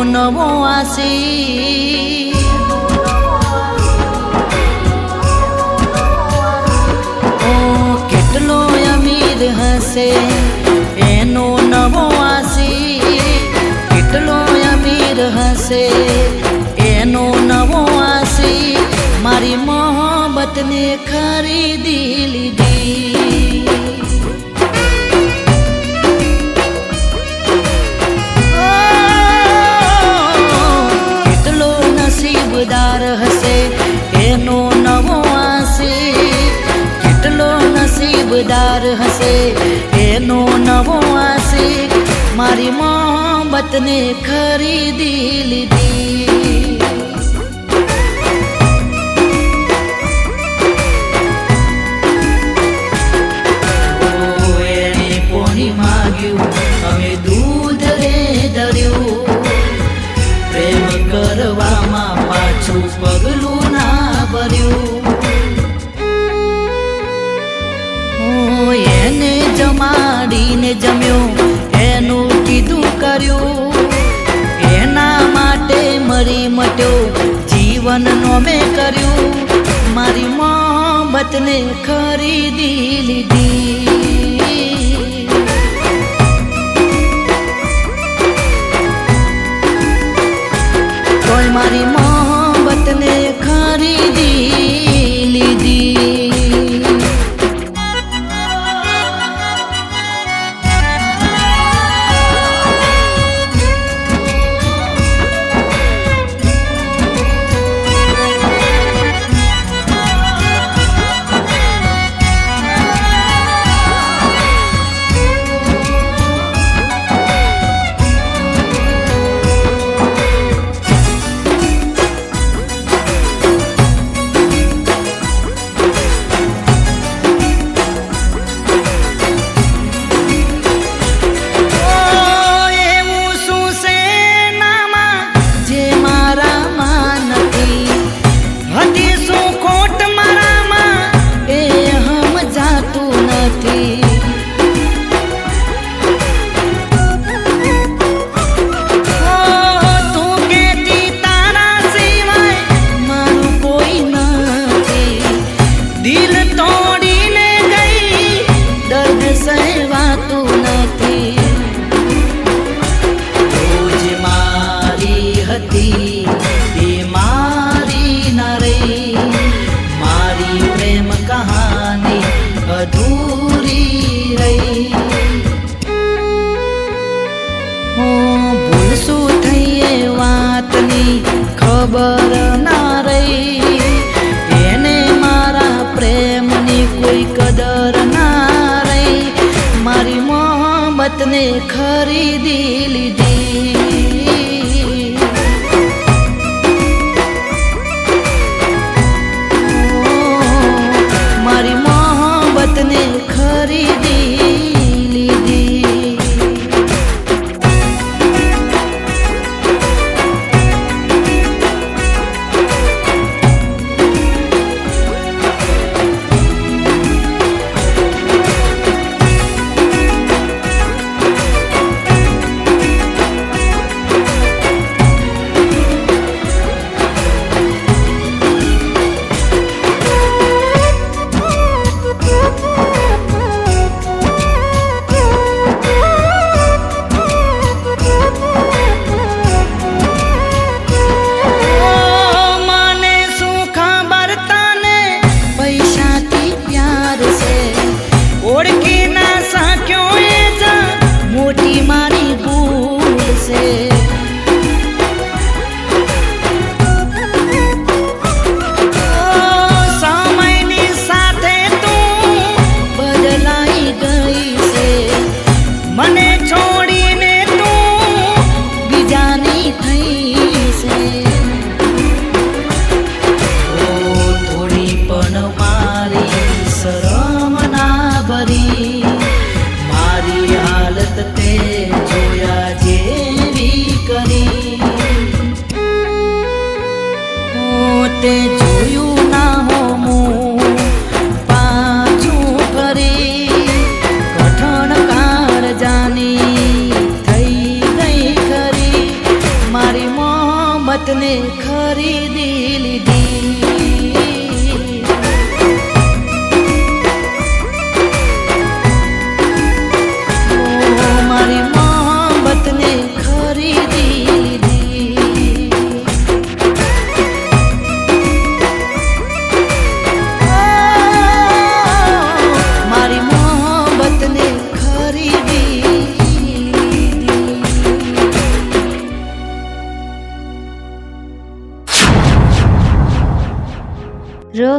નવો આશી ઓ કેટલો અમીર હશે એનો નવો આશી કેટલો અમીર હશે એનો નવો આશી મારી મોહબ્બતને ખરીદી લીધી કેટલો નસીબદાર હશે એનો નવો આશી કેટલો નસીબદાર હશે એનો નવો આશી મારી મોહબ્બતને ખરીદી લીધી એને પોણી માગ્યું અમે દૂધ રે ધર્યું પ્રેમ કરવામાં પાછું પગલું ના ભર્યું એને જમાડીને જમ્યો એનું કીધું કર્યું એના માટે મરી મટ્યો જીવનનો મેં કર્યું મારી મોહબ્બતને ખરીદી લીધી કોઈ મારી મોહબ્બતને ખરીદી લીધી અધૂરી રહી ભૂલ શું થઈ એ વાતની ખબર ના રહી એને મારા પ્રેમની કોઈ કદર ના રહી મારી મોહબ્બતને ખરીદી લીધી મારી મોહબ્બતને ખરીદી લીધી તે જોયું ના હો મું પાછું ફરી કઠણ કાળ જાની થઈ ગઈ ખરી મારી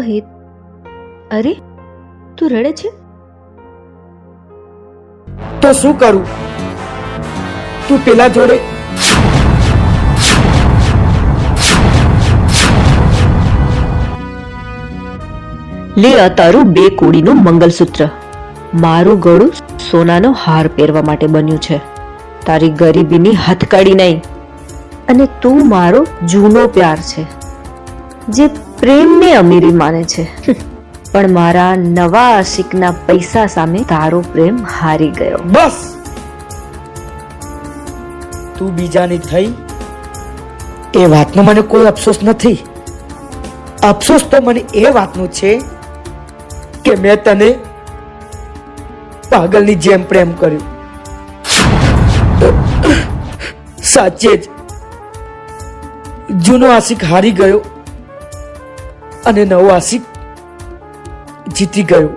રોહિત, અરે તું રડે છે? તો શું કરું? તું પેલા જોડે લે આ તારું 2 કોડીનું મંગલસૂત્ર. મારું ગળું સોનાનો હાર પહેરવા માટે બન્યું છે, તારી ગરીબીની હથકડી નહીં. અને તું મારો જૂનો પ્યાર છે, જે પ્રેમને અમીરી માને છે. પણ મારા નવા આશિકના પૈસા સામે તારો પ્રેમ હારી ગયો. બસ. તું બીજાની થઈ એ વાતનો મને કોઈ અફસોસ નથી. અફસોસ તો મને એ વાતનો છે કે મેં તને પાગલની જેમ પ્રેમ કર્યો. સાચે જ જૂનો આશિક હારી ગયો અને નવો આશિક જીતી ગયો.